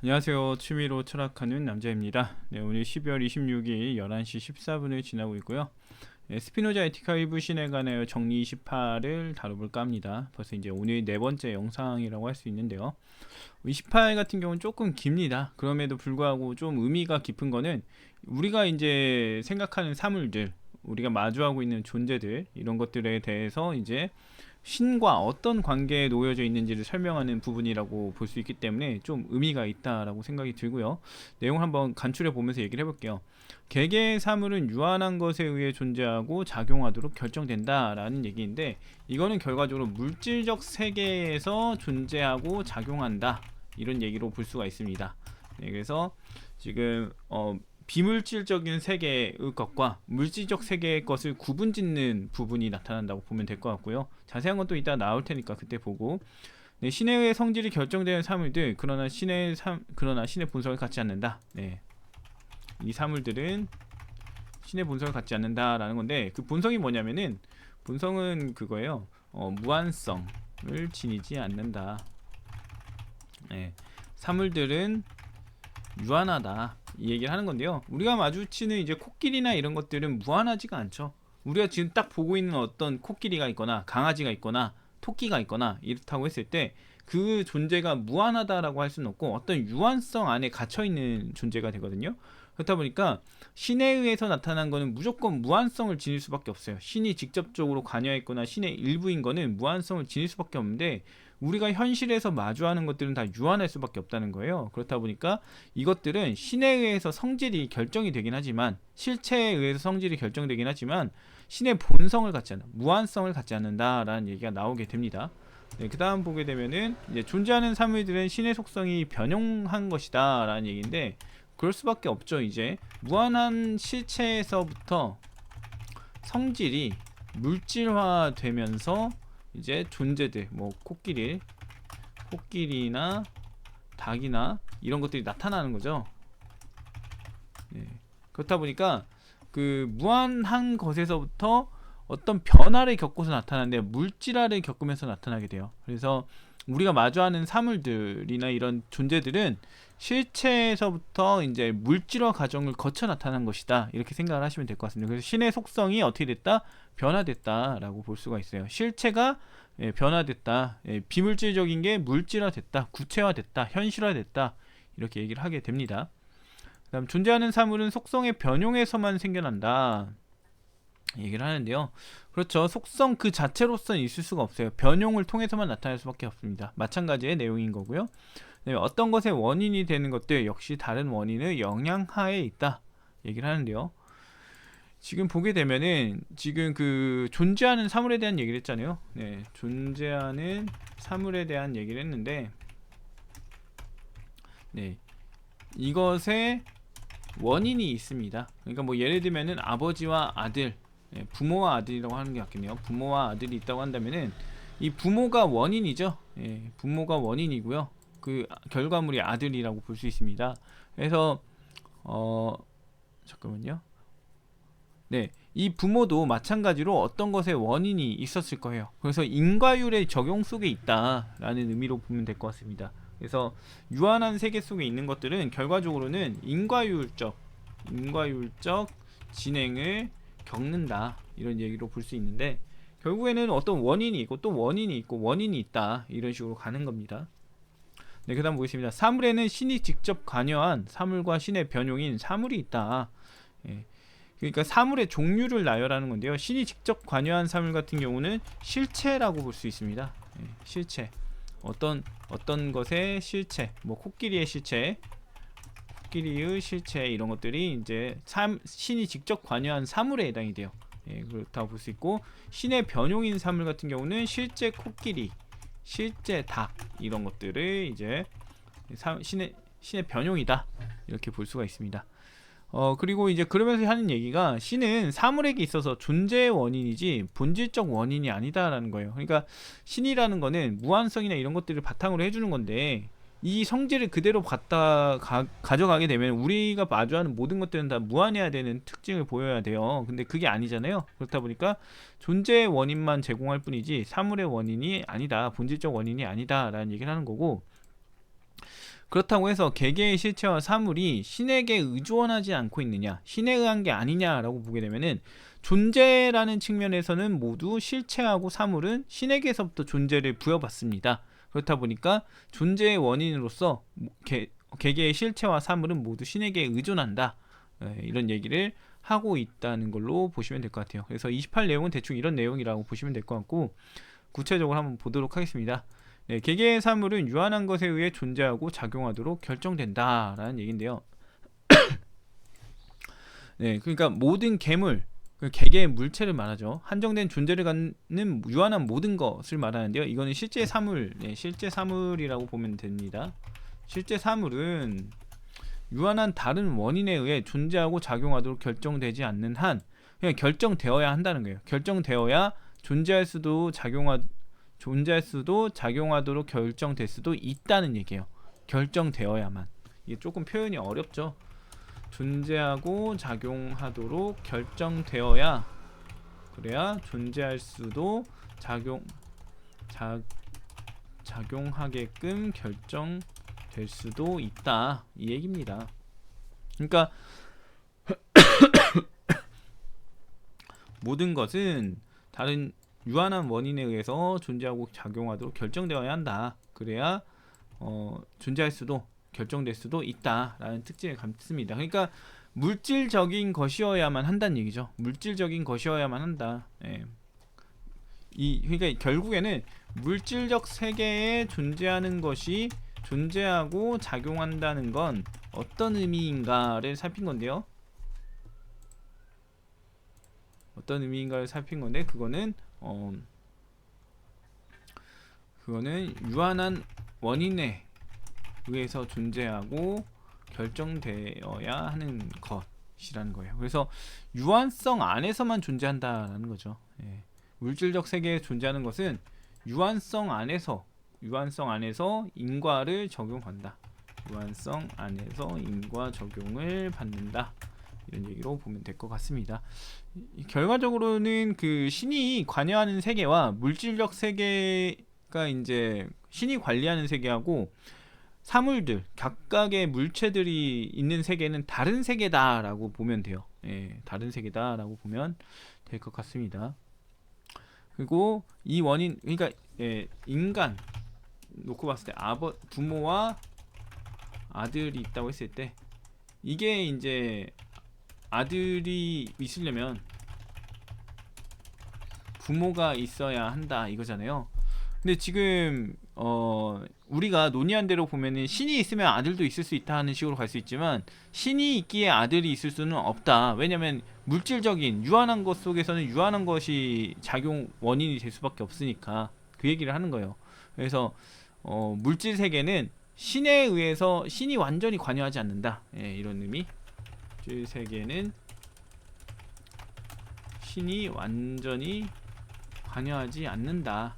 안녕하세요. 취미로 철학하는 남자입니다. 네, 오늘 12월 26일 11시 14분을 지나고 있고요. 네, 스피노자 에티카 일부 신에 관하여 정리 28을 다뤄볼까 합니다. 벌써 이제 오늘 네 번째 영상이라고 할 수 있는데요. 28 같은 경우는 조금 깁니다. 그럼에도 불구하고 좀 의미가 깊은 거는 우리가 이제 생각하는 사물들, 우리가 마주하고 있는 존재들, 이런 것들에 대해서 이제 신과 어떤 관계에 놓여져 있는지를 설명하는 부분이라고 볼 수 있기 때문에 좀 의미가 있다라고 생각이 들고요. 내용을 한번 간추려 보면서 얘기를 해볼게요. 개개의 사물은 유한한 것에 의해 존재하고 작용하도록 결정된다라는 얘기인데, 이거는 결과적으로 물질적 세계에서 존재하고 작용한다, 이런 얘기로 볼 수가 있습니다. 네, 그래서 지금 비물질적인 세계의 것과 물질적 세계의 것을 구분짓는 부분이 나타난다고 보면 될 것 같고요. 자세한 건 또 이따 나올 테니까 그때 보고. 네, 신에 의해 성질이 결정되는 사물들, 그러나 신의 본성을 갖지 않는다. 네, 이 사물들은 신의 본성을 갖지 않는다라는 건데, 그 본성이 뭐냐면은, 본성은 그거예요. 무한성을 지니지 않는다. 네, 사물들은 유한하다, 이 얘기를 하는 건데요. 우리가 마주치는 이제 코끼리나 이런 것들은 무한하지가 않죠. 우리가 지금 딱 보고 있는 어떤 코끼리가 있거나 강아지가 있거나 토끼가 있거나 이렇다고 했을 때 그 존재가 무한하다라고 할 수는 없고 어떤 유한성 안에 갇혀 있는 존재가 되거든요. 그렇다 보니까 신에 의해서 나타난 거는 무조건 무한성을 지닐 수밖에 없어요. 신이 직접적으로 관여했거나 신의 일부인 거는 무한성을 지닐 수밖에 없는데, 우리가 현실에서 마주하는 것들은 다 유한할 수밖에 없다는 거예요. 그렇다 보니까 이것들은 신에 의해서 성질이 결정이 되긴 하지만, 실체에 의해서 성질이 결정되긴 하지만 신의 본성을 갖지 않는, 무한성을 갖지 않는다라는 얘기가 나오게 됩니다. 네, 그 다음 보게 되면은 이제 존재하는 사물들은 신의 속성이 변형한 것이다 라는 얘기인데, 그럴 수밖에 없죠. 이제 무한한 실체에서부터 성질이 물질화 되면서 이제 존재들, 뭐 코끼리나 닭이나 이런 것들이 나타나는 거죠. 네. 그렇다 보니까 그 무한한 것에서부터 어떤 변화를 겪고서 나타나는데, 물질화를 겪으면서 나타나게 돼요. 그래서 우리가 마주하는 사물들이나 이런 존재들은 실체에서부터 이제 물질화 과정을 거쳐 나타난 것이다, 이렇게 생각을 하시면 될 것 같습니다. 그래서 신의 속성이 어떻게 됐다? 변화됐다라고 볼 수가 있어요. 실체가 변화됐다, 비물질적인 게 물질화됐다, 구체화됐다, 현실화됐다, 이렇게 얘기를 하게 됩니다. 그다음 존재하는 사물은 속성의 변용에서만 생겨난다, 얘기를 하는데요. 그렇죠. 속성 그 자체로서는 있을 수가 없어요. 변용을 통해서만 나타날 수밖에 없습니다. 마찬가지의 내용인 거고요. 네, 어떤 것의 원인이 되는 것들 역시 다른 원인의 영향하에 있다, 얘기를 하는데요. 지금 보게 되면은 지금 그 존재하는 사물에 대한 얘기를 했잖아요. 네, 존재하는 사물에 대한 얘기를 했는데, 네, 이것에 원인이 있습니다. 그러니까 뭐 예를 들면은 아버지와 아들, 부모와 아들이라고 하는 게 맞겠네요. 부모와 아들이 있다고 한다면은 이 부모가 원인이죠. 부모가 원인이고요. 그 결과물이 아들이라고 볼 수 있습니다. 그래서 잠깐만요. 네, 이 부모도 마찬가지로 어떤 것에 원인이 있었을 거예요. 그래서 인과율의 적용 속에 있다라는 의미로 보면 될 것 같습니다. 그래서 유한한 세계 속에 있는 것들은 결과적으로는 인과율적 진행을 겪는다, 이런 얘기로 볼 수 있는데, 결국에는 어떤 원인이 있고 또 원인이 있고 원인이 있다, 이런 식으로 가는 겁니다. 네, 그 다음 보겠습니다. 사물에는 신이 직접 관여한 사물과 신의 변용인 사물이 있다. 예, 그러니까 사물의 종류를 나열하는 건데요. 신이 직접 관여한 사물 같은 경우는 실체라고 볼 수 있습니다. 실체, 어떤 것의 실체, 뭐 코끼리의 실체, 코끼리의 실체, 이런 것들이 이제 신이 직접 관여한 사물에 해당이 돼요. 그렇다고 볼 수 있고, 신의 변용인 사물 같은 경우는 실제 코끼리, 실제 닭, 이런 것들을 이제 신의 변용이다, 이렇게 볼 수가 있습니다. 그리고 이제 그러면서 하는 얘기가, 신은 사물에게 있어서 존재의 원인이지 본질적 원인이 아니다라는 거예요. 그러니까 신이라는 거는 무한성이나 이런 것들을 바탕으로 해주는 건데, 이 성질을 그대로 가져가게 되면 우리가 마주하는 모든 것들은 다 무한해야 되는 특징을 보여야 돼요. 근데 그게 아니잖아요. 그렇다 보니까 존재의 원인만 제공할 뿐이지 사물의 원인이 아니다, 본질적 원인이 아니다 라는 얘기를 하는 거고, 그렇다고 해서 개개의 실체와 사물이 신에게 의존하지 않고 있느냐, 신에 의한 게 아니냐라고 보게 되면은 존재라는 측면에서는 모두 실체하고 사물은 신에게서부터 존재를 부여받습니다. 그렇다 보니까 존재의 원인으로서 개개의 실체와 사물은 모두 신에게 의존한다. 이런 얘기를 하고 있다는 걸로 보시면 될 것 같아요. 그래서 28 내용은 대충 이런 내용이라고 보시면 될 것 같고, 구체적으로 한번 보도록 하겠습니다. 네, 개개의 사물은 유한한 것에 의해 존재하고 작용하도록 결정된다라는 얘기인데요. 네, 그러니까 모든 괴물, 개개의 물체를 말하죠. 한정된 존재를 갖는 유한한 모든 것을 말하는데요. 이거는 실제 사물, 실제 사물이라고 보면 됩니다. 실제 사물은 유한한 다른 원인에 의해 존재하고 작용하도록 결정되지 않는 한 그냥 결정되어야 한다는 거예요. 결정되어야 존재할 수도 작용하도록 결정될 수도 있다는 얘기예요. 결정되어야만. 이게 조금 표현이 어렵죠. 존재하고 작용하도록 결정되어야, 그래야 존재할 수도 작용하게끔 결정될 수도 있다, 이 얘기입니다. 그러니까 모든 것은 다른 유한한 원인에 의해서 존재하고 작용하도록 결정되어야 한다. 그래야 존재할 수도 결정될 수도 있다라는 특징을 갖습니다. 그러니까 물질적인 것이어야만 한다는 얘기죠. 물질적인 것이어야만 한다. 예. 그러니까 결국에는 물질적 세계에 존재하는 것이 존재하고 작용한다는 건 어떤 의미인가를 살핀 건데요. 어떤 의미인가를 살핀 건데, 그거는 유한한 원인에 의해서 존재하고 결정되어야 하는 것이라는 거예요. 그래서 유한성 안에서만 존재한다라는 거죠. 예. 물질적 세계에 존재하는 것은 유한성 안에서 인과를 적용한다. 유한성 안에서 인과 적용을 받는다. 이런 얘기로 보면 될 것 같습니다. 결과적으로는 그 신이 관여하는 세계와 물질적 세계가 이제 신이 관리하는 세계하고 사물들, 각각의 물체들이 있는 세계는 다른 세계다라고 보면 돼요. 예, 다른 세계다라고 보면 될 것 같습니다. 그리고 이 원인, 그러니까 인간 놓고 봤을 때 부모와 아들이 있다고 했을 때, 이게 이제 아들이 있으려면 부모가 있어야 한다 이거잖아요. 근데 지금 우리가 논의한 대로 보면은 신이 있으면 아들도 있을 수 있다 하는 식으로 갈 수 있지만, 신이 있기에 아들이 있을 수는 없다. 왜냐면 물질적인 유한한 것 속에서는 유한한 것이 작용 원인이 될 수밖에 없으니까 그 얘기를 하는 거예요. 그래서 물질 세계는 신에 의해서 신이 완전히 관여하지 않는다. 예, 이런 의미. 물질 세계는 신이 완전히 관여하지 않는다.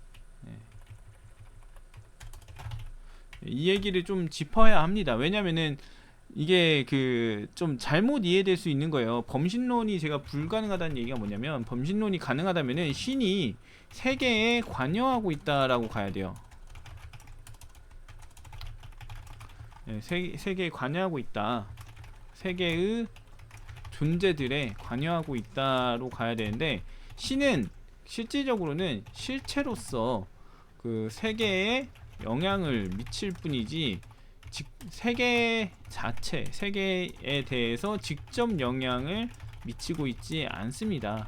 이 얘기를 좀 짚어야 합니다. 왜냐면은 이게 그 좀 잘못 이해될 수 있는 거예요. 범신론이 제가 불가능하다는 얘기가 뭐냐면, 범신론이 가능하다면은 신이 세계에 관여하고 있다라고 가야 돼요. 네, 세계에 관여하고 있다. 세계의 존재들에 관여하고 있다로 가야 되는데, 신은 실질적으로는 실체로서 그 세계에 영향을 미칠 뿐이지 세계 자체, 세계에 대해서 직접 영향을 미치고 있지 않습니다.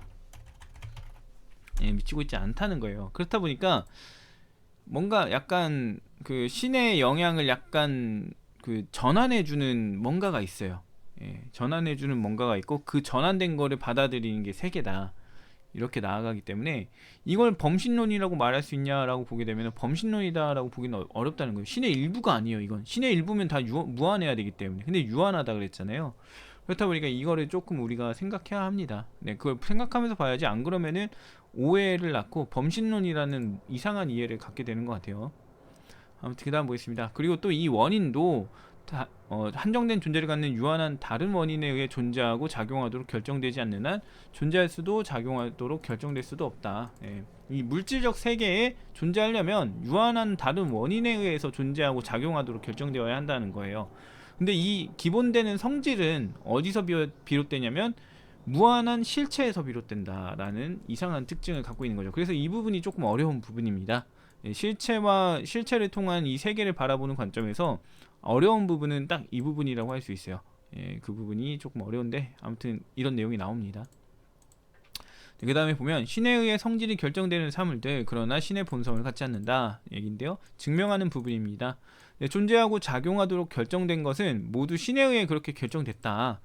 예, 미치고 있지 않다는 거예요. 그렇다 보니까 뭔가 약간 그 신의 영향을 약간 그 전환해주는 뭔가가 있어요. 예, 전환해주는 뭔가가 있고, 그 전환된 거를 받아들이는 게 세계다. 이렇게 나아가기 때문에 이걸 범신론이라고 말할 수 있냐라고 보게 되면 범신론이다라고 보기는 어렵다는 거예요. 신의 일부가 아니에요. 이건 신의 일부면 다 무한해야 되기 때문에. 근데 유한하다 그랬잖아요. 그렇다 보니까 이거를 조금 우리가 생각해야 합니다. 네, 그걸 생각하면서 봐야지, 안 그러면은 오해를 낳고 범신론이라는 이상한 이해를 갖게 되는 것 같아요. 아무튼 그 다음 보겠습니다. 그리고 또 이 원인도 한정된 존재를 갖는 유한한 다른 원인에 의해 존재하고 작용하도록 결정되지 않는 한 존재할 수도 작용하도록 결정될 수도 없다. 예. 이 물질적 세계에 존재하려면 유한한 다른 원인에 의해서 존재하고 작용하도록 결정되어야 한다는 거예요. 근데 이 기본되는 성질은 어디서 비롯되냐면 무한한 실체에서 비롯된다라는 이상한 특징을 갖고 있는 거죠. 그래서 이 부분이 조금 어려운 부분입니다. 실체와 실체를 통한 이 세계를 바라보는 관점에서 어려운 부분은 딱 이 부분이라고 할 수 있어요. 그 부분이 조금 어려운데 아무튼 이런 내용이 나옵니다. 그 다음에 보면 신에 의해 성질이 결정되는 사물들, 그러나 신의 본성을 갖지 않는다 얘기인데요. 증명하는 부분입니다. 존재하고 작용하도록 결정된 것은 모두 신에 의해 그렇게 결정됐다.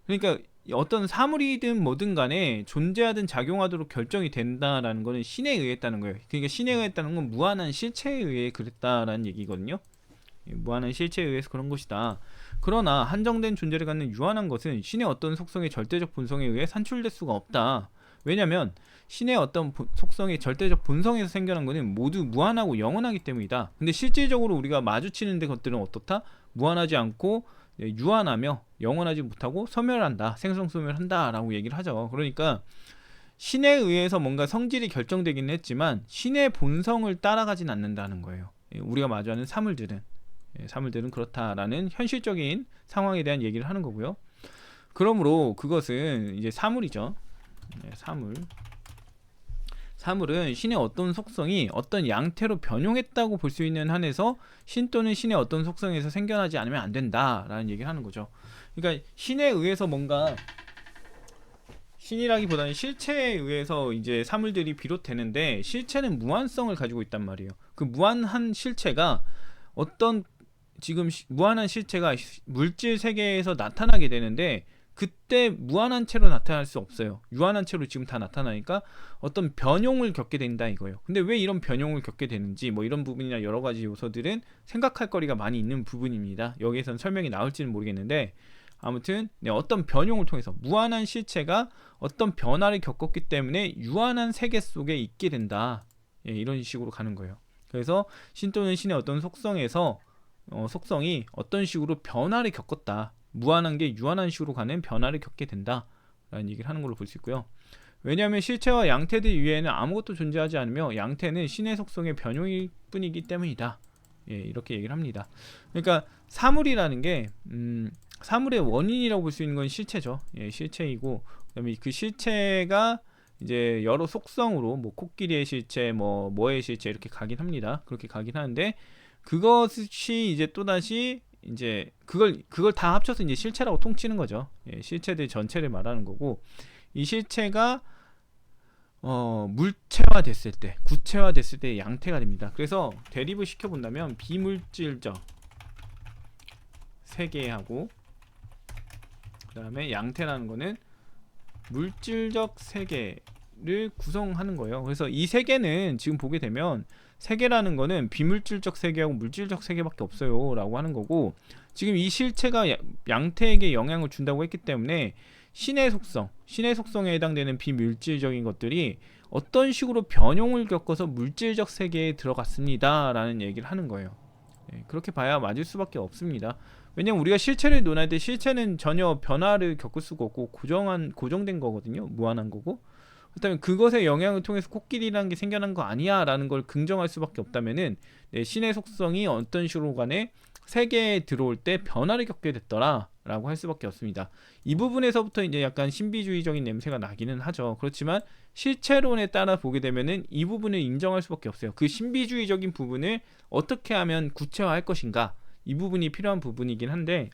그러니까 어떤 사물이든 뭐든 간에 존재하든 작용하도록 결정이 된다라는 것은 신에 의했다는 거예요. 그러니까 신에 의했다는 건 무한한 실체에 의해 그랬다라는 얘기거든요. 무한한 실체에 의해서 그런 것이다. 그러나 한정된 존재를 갖는 유한한 것은 신의 어떤 속성의 절대적 본성에 의해 산출될 수가 없다. 왜냐하면 신의 어떤 속성의 절대적 본성에서 생겨난 것은 모두 무한하고 영원하기 때문이다. 근데 실질적으로 우리가 마주치는 데 것들은 어떻다? 무한하지 않고 유한하며 영원하지 못하고 소멸한다, 생성소멸한다 라고 얘기를 하죠. 그러니까 신에 의해서 뭔가 성질이 결정되긴 했지만 신의 본성을 따라가진 않는다는 거예요. 우리가 마주하는 사물들은 그렇다라는 현실적인 상황에 대한 얘기를 하는 거고요. 그러므로 그것은 이제 사물이죠. 사물은 신의 어떤 속성이 어떤 양태로 변용했다고 볼 수 있는 한에서 신 또는 신의 어떤 속성에서 생겨나지 않으면 안 된다라는 얘기를 하는 거죠. 그러니까 신에 의해서 뭔가, 신이라기보다는 실체에 의해서 이제 사물들이 비롯되는데 실체는 무한성을 가지고 있단 말이에요. 그 무한한 실체가 어떤 지금 무한한 실체가 물질 세계에서 나타나게 되는데 그때 무한한 채로 나타날 수 없어요. 유한한 채로 지금 다 나타나니까 어떤 변용을 겪게 된다 이거예요. 근데 왜 이런 변용을 겪게 되는지 뭐 이런 부분이나 여러 가지 요소들은 생각할 거리가 많이 있는 부분입니다. 여기에선 설명이 나올지는 모르겠는데 아무튼 어떤 변용을 통해서 무한한 실체가 어떤 변화를 겪었기 때문에 유한한 세계 속에 있게 된다. 이런 식으로 가는 거예요. 그래서 신 또는 신의 어떤 속성에서 속성이 어떤 식으로 변화를 겪었다. 무한한 게 유한한 식으로 가는 변화를 겪게 된다 라는 얘기를 하는 걸로 볼 수 있고요. 왜냐하면 실체와 양태들 이외에는 아무것도 존재하지 않으며 양태는 신의 속성의 변용일 뿐이기 때문이다. 이렇게 얘기를 합니다. 그러니까 사물이라는 게 사물의 원인이라고 볼 수 있는 건 실체죠. 실체이고 그다음에 그 실체가 이제 여러 속성으로 뭐 코끼리의 실체, 뭐의 실체 이렇게 가긴 합니다. 그렇게 가긴 하는데 그것이 이제 또다시 이제 그걸 다 합쳐서 이제 실체라고 통치는 거죠. 실체들 전체를 말하는 거고 이 실체가 물체화 됐을 때, 구체화 됐을 때 양태가 됩니다. 그래서 대립을 시켜 본다면 비물질적 세계하고 그다음에 양태라는 거는 물질적 세계를 구성하는 거예요. 그래서 이 세계는 지금 보게 되면 세계라는 거는 비물질적 세계하고 물질적 세계밖에 없어요 라고 하는 거고 지금 이 실체가 양태에게 영향을 준다고 했기 때문에 신의 속성에 해당되는 비물질적인 것들이 어떤 식으로 변용을 겪어서 물질적 세계에 들어갔습니다 라는 얘기를 하는 거예요. 그렇게 봐야 맞을 수밖에 없습니다. 왜냐면 우리가 실체를 논할 때 실체는 전혀 변화를 겪을 수가 없고 고정된 거거든요. 무한한 거고 그렇다면 그것의 영향을 통해서 코끼리라는 게 생겨난 거 아니야 라는 걸 긍정할 수밖에 없다면은 신의 속성이 어떤 식으로 간에 세계에 들어올 때 변화를 겪게 됐더라 라고 할 수밖에 없습니다. 이 부분에서부터 이제 약간 신비주의적인 냄새가 나기는 하죠. 그렇지만 실체론에 따라 보게 되면은 이 부분을 인정할 수밖에 없어요. 그 신비주의적인 부분을 어떻게 하면 구체화할 것인가, 이 부분이 필요한 부분이긴 한데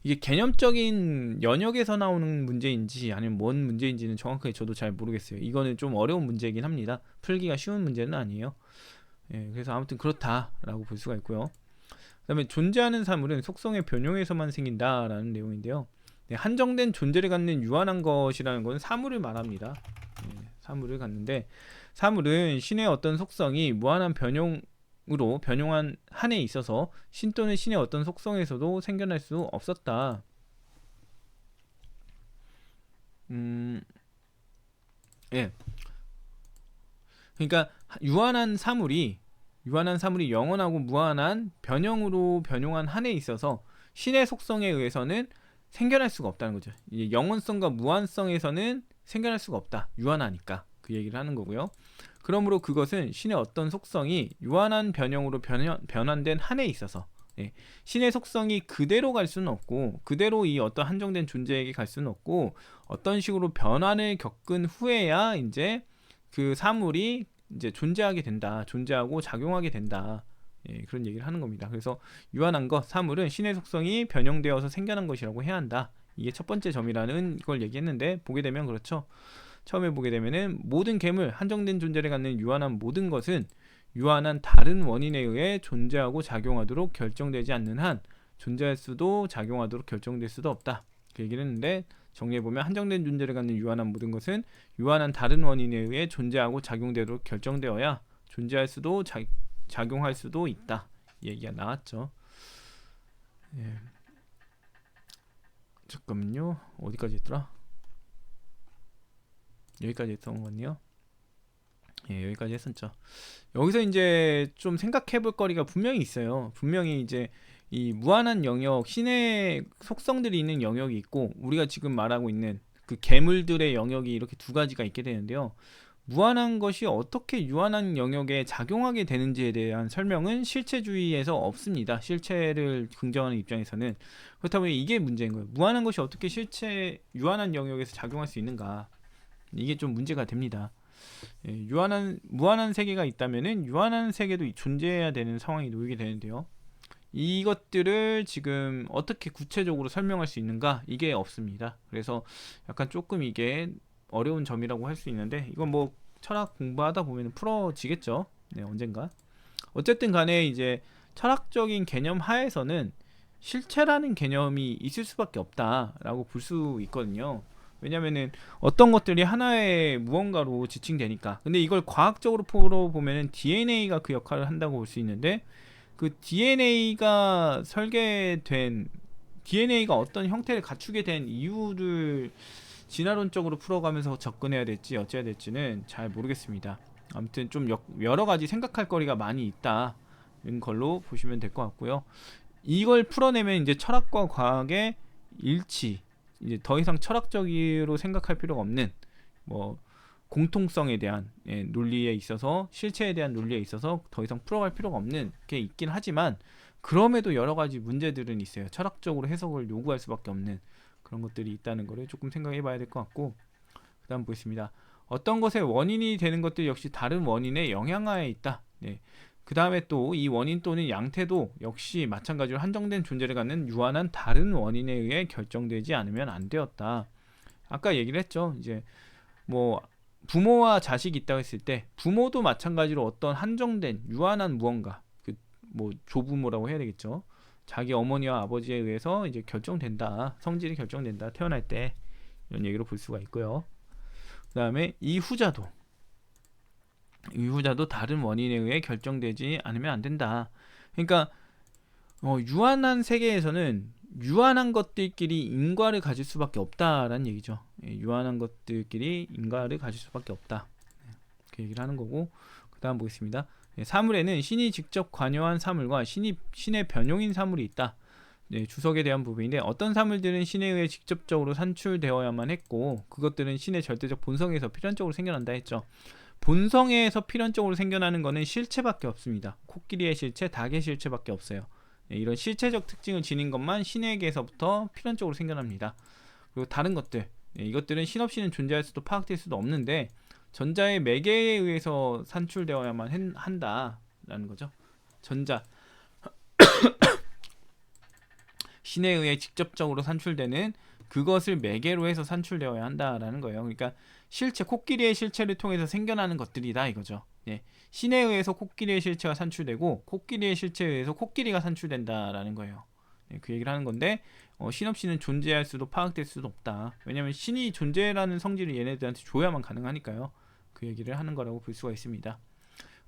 이게 개념적인 영역에서 나오는 문제인지 아니면 뭔 문제인지는 정확하게 저도 잘 모르겠어요. 이거는 좀 어려운 문제이긴 합니다. 풀기가 쉬운 문제는 아니에요. 그래서 아무튼 그렇다라고 볼 수가 있고요. 그 다음에 존재하는 사물은 속성의 변용에서만 생긴다라는 내용인데요. 한정된 존재를 갖는 유한한 것이라는 건 사물을 말합니다. 사물을 갖는데 사물은 신의 어떤 속성이 무한한 변용한 한에 있어서 신 또는 신의 어떤 속성에서도 생겨날 수 없었다. 그러니까 유한한 사물이 유한한 사물이 영원하고 무한한 변형으로 변용한 한에 있어서 신의 속성에 의해서는 생겨날 수가 없다는 거죠. 이제 영원성과 무한성에서는 생겨날 수가 없다. 유한하니까 그 얘기를 하는 거고요. 그러므로 그것은 신의 어떤 속성이 유한한 변형으로 변환된 한에 있어서 신의 속성이 그대로 갈 수는 없고 그대로 이 어떤 한정된 존재에게 갈 수는 없고 어떤 식으로 변환을 겪은 후에야 이제 그 사물이 이제 존재하게 된다. 존재하고 작용하게 된다. 그런 얘기를 하는 겁니다. 그래서 유한한 것, 사물은 신의 속성이 변형되어서 생겨난 것이라고 해야 한다. 이게 첫 번째 점이라는 걸 얘기했는데 보게 되면 그렇죠. 처음에 보게 되면은 모든 괴물, 한정된 존재를 갖는 유한한 모든 것은 유한한 다른 원인에 의해 존재하고 작용하도록 결정되지 않는 한 존재할 수도 작용하도록 결정될 수도 없다. 그 얘기를 했는데 정리해보면 한정된 존재를 갖는 유한한 모든 것은 유한한 다른 원인에 의해 존재하고 작용되도록 결정되어야 존재할 수도 작용할 수도 있다. 이 얘기가 나왔죠. 예. 잠깐만요. 어디까지 했더라? 여기까지 했던 것 같네요. 예, 여기까지 했었죠. 여기서 이제 좀 생각해 볼 거리가 분명히 있어요. 분명히 이제 이 무한한 영역, 신의 속성들이 있는 영역이 있고 우리가 지금 말하고 있는 그 괴물들의 영역이 이렇게 두 가지가 있게 되는데요. 무한한 것이 어떻게 유한한 영역에 작용하게 되는지에 대한 설명은 실체주의에서 없습니다. 실체를 긍정하는 입장에서는. 그렇다면 이게 문제인 거예요. 무한한 것이 어떻게 유한한 영역에서 작용할 수 있는가? 이게 좀 문제가 됩니다. 무한한 세계가 있다면은 유한한 세계도 존재해야 되는 상황이 놓이게 되는데요. 이것들을 지금 어떻게 구체적으로 설명할 수 있는가? 이게 없습니다. 그래서 약간 조금 이게 어려운 점이라고 할 수 있는데 이건 뭐 철학 공부하다 보면 풀어지겠죠. 네, 언젠가. 어쨌든 간에 이제 철학적인 개념 하에서는 실체라는 개념이 있을 수밖에 없다라고 볼 수 있거든요. 왜냐면은 어떤 것들이 하나의 무언가로 지칭되니까. 근데 이걸 과학적으로 풀어보면은 DNA가 그 역할을 한다고 볼 수 있는데 그 DNA가 DNA가 어떤 형태를 갖추게 된 이유를 진화론적으로 풀어가면서 접근해야 될지 어찌해야 될지는 잘 모르겠습니다. 아무튼 좀 여러 가지 생각할 거리가 많이 있다는 걸로 보시면 될 것 같고요. 이걸 풀어내면 이제 철학과 과학의 일치, 이제 더 이상 철학적으로 생각할 필요가 없는 뭐 공통성에 대한 논리에 있어서 실체에 대한 논리에 있어서 더 이상 풀어갈 필요가 없는 게 있긴 하지만 그럼에도 여러 가지 문제들은 있어요. 철학적으로 해석을 요구할 수밖에 없는 그런 것들이 있다는 거를 조금 생각해 봐야 될 것 같고 그 다음 보겠습니다. 어떤 것의 원인이 되는 것들 역시 다른 원인의 영향하에 있다. 네. 그 다음에 또 이 원인 또는 양태도 역시 마찬가지로 한정된 존재를 갖는 유한한 다른 원인에 의해 결정되지 않으면 안 되었다. 아까 얘기를 했죠. 이제 뭐 부모와 자식이 있다고 했을 때 부모도 마찬가지로 어떤 한정된 유한한 무언가 그 뭐 조부모라고 해야 되겠죠. 자기 어머니와 아버지에 의해서 이제 결정된다. 성질이 결정된다. 태어날 때 이런 얘기로 볼 수가 있고요. 그 다음에 이후자도 다른 원인에 의해 결정되지 않으면 안 된다. 그러니까 유한한 세계에서는 유한한 것들끼리 인과를 가질 수밖에 없다라는 얘기죠. 유한한 것들끼리 인과를 가질 수밖에 없다. 그 얘기를 하는 거고 그 다음 보겠습니다. 사물에는 신이 직접 관여한 사물과 신의 변용인 사물이 있다. 주석에 대한 부분인데 어떤 사물들은 신에 의해 직접적으로 산출되어야만 했고 그것들은 신의 절대적 본성에서 필연적으로 생겨난다 했죠. 본성에서 필연적으로 생겨나는 것은 실체밖에 없습니다. 코끼리의 실체, 닭의 실체밖에 없어요. 이런 실체적 특징을 지닌 것만 신에게서부터 필연적으로 생겨납니다. 그리고 다른 것들, 이것들은 신 없이는 존재할 수도 파악될 수도 없는데 전자의 매개에 의해서 산출되어야만 한다라는 거죠. 전자 신에 의해 직접적으로 산출되는 그것을 매개로 해서 산출되어야 한다라는 거예요. 그러니까 실체, 코끼리의 실체를 통해서 생겨나는 것들이다 이거죠. 신에 의해서 코끼리의 실체가 산출되고 코끼리의 실체에 의해서 코끼리가 산출된다라는 거예요. 그 얘기를 하는 건데 신 없이는 존재할 수도 파악될 수도 없다. 왜냐하면 신이 존재라는 성질을 얘네들한테 줘야만 가능하니까요. 그 얘기를 하는 거라고 볼 수가 있습니다.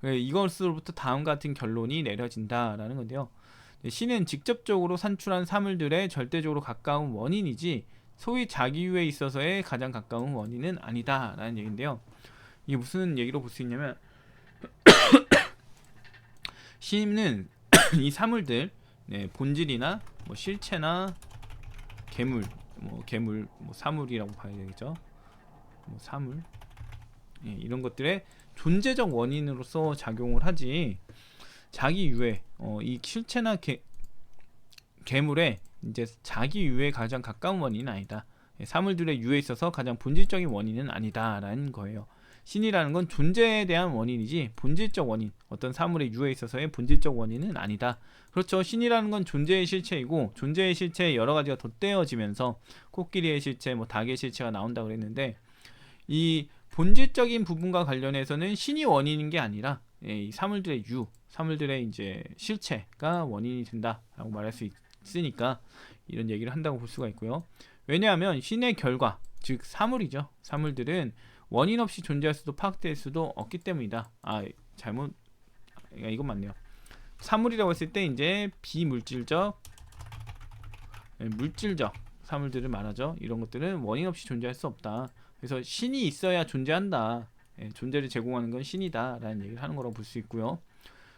이것으로부터 다음 같은 결론이 내려진다라는 건데요. 신은 직접적으로 산출한 사물들의 절대적으로 가까운 원인이지 소위 자기유에 있어서의 가장 가까운 원인은 아니다라는 얘기인데요. 이게 무슨 얘기로 볼 수 있냐면 신은 이 사물들, 네, 본질이나 뭐 실체나 괴물, 뭐 사물이라고 봐야 되겠죠. 뭐 사물, 예, 이런 것들의 존재적 원인으로서 작용을 하지, 자기 유해, 이 실체나 괴물의 이제 자기 유해에 가장 가까운 원인은 아니다. 예, 사물들의 유해에 있어서 가장 본질적인 원인은 아니다라는 거예요. 신이라는 건 존재에 대한 원인이지 본질적 원인, 어떤 사물의 유해에 있어서의 본질적 원인은 아니다. 그렇죠. 신이라는 건 존재의 실체이고, 존재의 실체에 여러 가지가 덧대어지면서 코끼리의 실체, 뭐 닭의 실체가 나온다고 그랬는데, 이 본질적인 부분과 관련해서는 신이 원인인 게 아니라, 예, 이 사물들의 사물들의 이제 실체가 원인이 된다라고 말할 수 있으니까 이런 얘기를 한다고 볼 수가 있고요. 왜냐하면 신의 결과, 즉 사물이죠. 사물들은 원인 없이 존재할 수도 파악될 수도 없기 때문이다. 이건 맞네요. 사물이라고 했을 때 이제 비물질적, 물질적 사물들을 말하죠. 이런 것들은 원인 없이 존재할 수 없다. 그래서 신이 있어야 존재한다. 존재를 제공하는 건 신이다 라는 얘기를 하는 거라고 볼 수 있고요.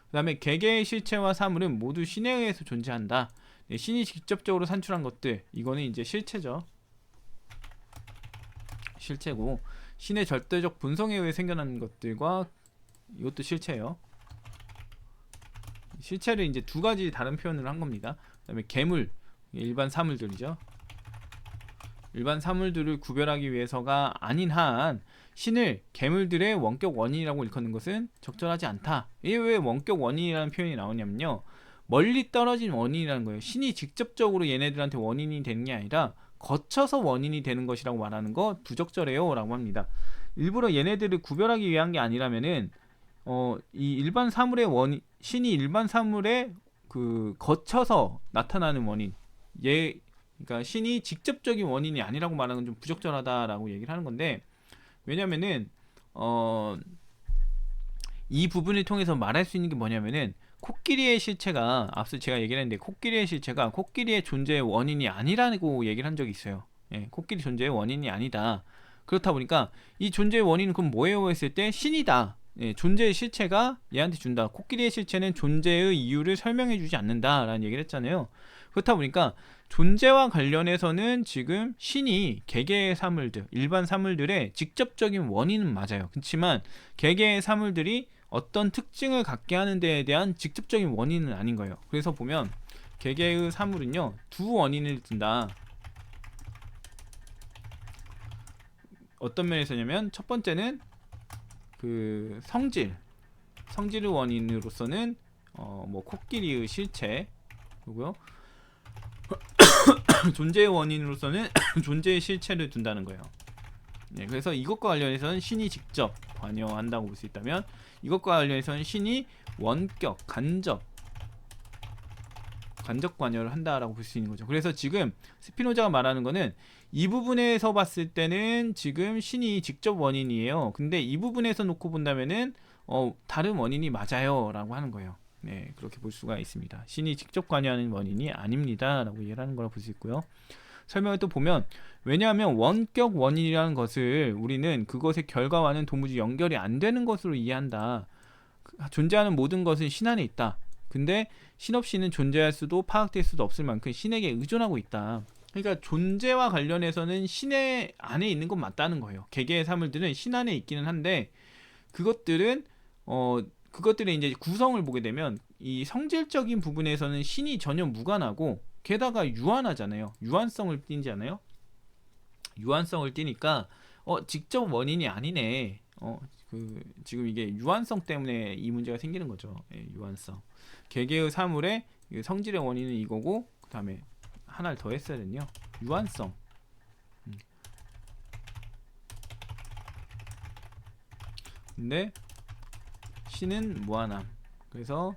그 다음에 개개의 실체와 사물은 모두 신에 의해서 존재한다. 신이 직접적으로 산출한 것들, 이거는 이제 실체죠. 실체고, 신의 절대적 본성에 의해 생겨난 것들과, 이것도 실체예요. 실체를 이제 두 가지 다른 표현을 한 겁니다. 그 다음에 괴물, 일반 사물들이죠. 일반 사물들을 구별하기 위해서가 아닌 한 신을 괴물들의 원격 원인이라고 일컫는 것은 적절하지 않다. 이게 왜 원격 원인이라는 표현이 나오냐면요, 멀리 떨어진 원인이라는 거예요. 신이 직접적으로 얘네들한테 원인이 되는 게 아니라 거쳐서 원인이 되는 것이라고 말하는 거 부적절해요 라고 합니다. 일부러 얘네들을 구별하기 위한 게 아니라면은 이 일반 사물의 원인, 신이 일반 사물에 거쳐서 나타나는 원인, 그러니까 신이 직접적인 원인이 아니라고 말하는 건 좀 부적절하다라고 얘기를 하는 건데, 왜냐면은 이 부분을 통해서 말할 수 있는 게 뭐냐면은, 코끼리의 실체가, 앞서 제가 얘기를 했는데 코끼리의 실체가 코끼리의 존재의 원인이 아니라고 얘기를 한 적이 있어요. 예, 코끼리 존재의 원인이 아니다. 그렇다 보니까 이 존재의 원인은 그럼 뭐예요 했을 때 신이다. 예, 존재의 실체가 얘한테 준다. 코끼리의 실체는 존재의 이유를 설명해 주지 않는다 라는 얘기를 했잖아요. 그렇다 보니까 존재와 관련해서는 지금 신이 개개의 사물들, 일반 사물들의 직접적인 원인은 맞아요. 그렇지만 개개의 사물들이 어떤 특징을 갖게 하는 데에 대한 직접적인 원인은 아닌 거예요. 그래서 보면 개개의 사물은요, 두 원인을 둔다. 어떤 면에서냐면, 첫 번째는 성질의 원인으로서는 뭐 코끼리의 실체고요. 존재의 원인으로서는 존재의 실체를 둔다는 거예요. 네, 그래서 이것과 관련해서는 신이 직접 관여한다고 볼 수 있다면, 이것과 관련해서는 신이 원격, 간접 관여를 한다라고 볼 수 있는 거죠. 그래서 지금 스피노자가 말하는 거는, 이 부분에서 봤을 때는 지금 신이 직접 원인이에요. 근데 이 부분에서 놓고 본다면은 다른 원인이 맞아요 라고 하는 거예요. 네, 그렇게 볼 수가 있습니다. 신이 직접 관여하는 원인이 아닙니다 라고 얘기를 하는 거라 볼 수 있고요. 설명을 또 보면, 왜냐하면 원격 원인이라는 것을 우리는 그것의 결과와는 도무지 연결이 안 되는 것으로 이해한다. 존재하는 모든 것은 신 안에 있다. 근데 신 없이는 존재할 수도 파악될 수도 없을 만큼 신에게 의존하고 있다. 그러니까 존재와 관련해서는 신의 안에 있는 건 맞다는 거예요. 개개의 사물들은 신 안에 있기는 한데, 그것들은 그것들의 이제 구성을 보게 되면 이 성질적인 부분에서는 신이 전혀 무관하고, 게다가 유한하잖아요. 유한성을 띠잖아요. 유한성을 띠니까 직접 원인이 아니네. 지금 이게 유한성 때문에 이 문제가 생기는 거죠. 예, 유한성. 개개의 사물의 성질의 원인은 이거고, 그 다음에 하나를 더 했어야 되네요. 유한성. 근데 신은 무한함. 그래서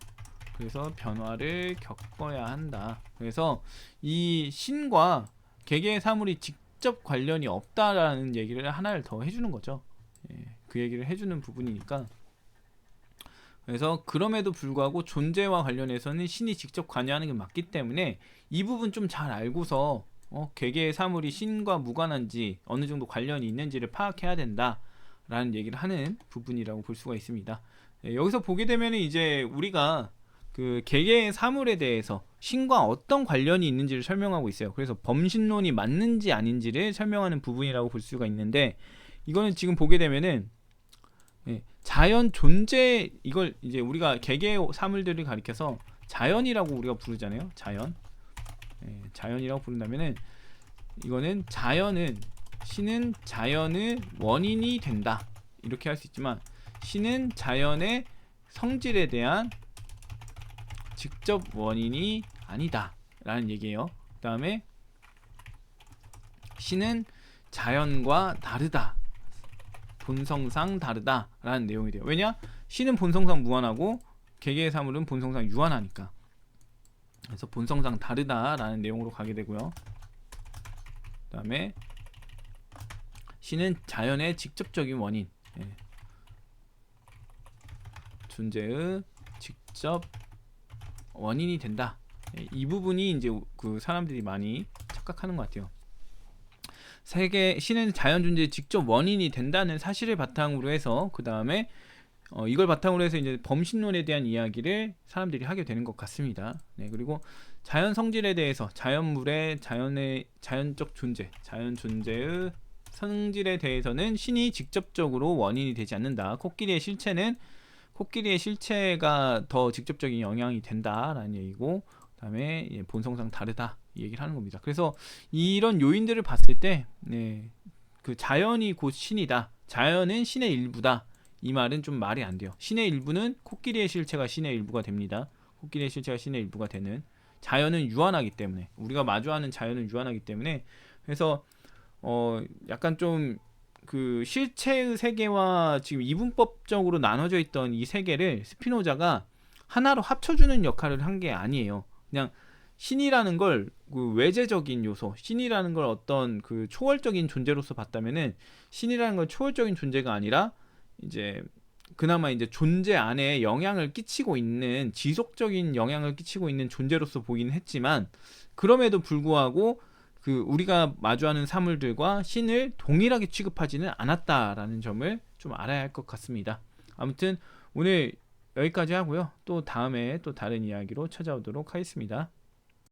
변화를 겪어야 한다. 그래서 이 신과 개개의 사물이 직접 관련이 없다라는 얘기를 하나를 더 해주는 거죠. 예, 그 얘기를 해주는 부분이니까. 그래서 그럼에도 불구하고 존재와 관련해서는 신이 직접 관여하는 게 맞기 때문에 이 부분 좀 잘 알고서 개개의 사물이 신과 무관한지 어느 정도 관련이 있는지를 파악해야 된다라는 얘기를 하는 부분이라고 볼 수가 있습니다. 예, 여기서 보게 되면 이제 우리가 그 개개의 사물에 대해서 신과 어떤 관련이 있는지를 설명하고 있어요. 그래서 범신론이 맞는지 아닌지를 설명하는 부분이라고 볼 수가 있는데, 이거는 지금 보게 되면은 자연 존재, 이걸 이제 우리가 개개의 사물들을 가리켜서 자연이라고 우리가 부르잖아요. 자연. 자연이라고 부른다면은 이거는 신은 자연의 원인이 된다, 이렇게 할 수 있지만, 신은 자연의 성질에 대한 직접 원인이 아니다 라는 얘기예요. 그 다음에 신은 자연과 다르다, 본성상 다르다 라는 내용이 돼요. 왜냐? 신은 본성상 무한하고 개개의 사물은 본성상 유한하니까. 그래서 본성상 다르다 라는 내용으로 가게 되고요. 그 다음에 신은 자연의 직접적인 원인, 존재의 직접 원인이 된다. 이 부분이 이제 그 사람들이 많이 착각하는 것 같아요. 신은 자연 존재의 직접 원인이 된다는 사실을 바탕으로 해서, 그 다음에 이걸 바탕으로 해서 이제 범신론에 대한 이야기를 사람들이 하게 되는 것 같습니다. 그리고 자연 성질에 대해서, 자연물의 자연적 존재, 자연 존재의 성질에 대해서는 신이 직접적으로 원인이 되지 않는다. 코끼리의 실체가 더 직접적인 영향이 된다라는 얘기고, 그 다음에 본성상 다르다, 이 얘기를 하는 겁니다. 그래서 이런 요인들을 봤을 때 그 자연이 곧 신이다, 자연은 신의 일부다, 이 말은 좀 말이 안 돼요. 신의 일부는 코끼리의 실체가 신의 일부가 됩니다. 코끼리의 실체가 신의 일부가 되는, 자연은 유한하기 때문에, 우리가 마주하는 자연은 유한하기 때문에, 그래서 약간 좀 그 실체의 세계와 지금 이분법적으로 나눠져 있던 이 세계를 스피노자가 하나로 합쳐주는 역할을 한 게 아니에요. 그냥 신이라는 걸 그 외재적인 요소, 신이라는 걸 어떤 그 초월적인 존재로서 봤다면은, 신이라는 건 초월적인 존재가 아니라 이제 그나마 이제 존재 안에 영향을 끼치고 있는, 지속적인 영향을 끼치고 있는 존재로서 보기는 했지만, 그럼에도 불구하고 그 우리가 마주하는 사물들과 신을 동일하게 취급하지는 않았다라는 점을 좀 알아야 할 것 같습니다. 아무튼 오늘 여기까지 하고요. 또 다음에 또 다른 이야기로 찾아오도록 하겠습니다.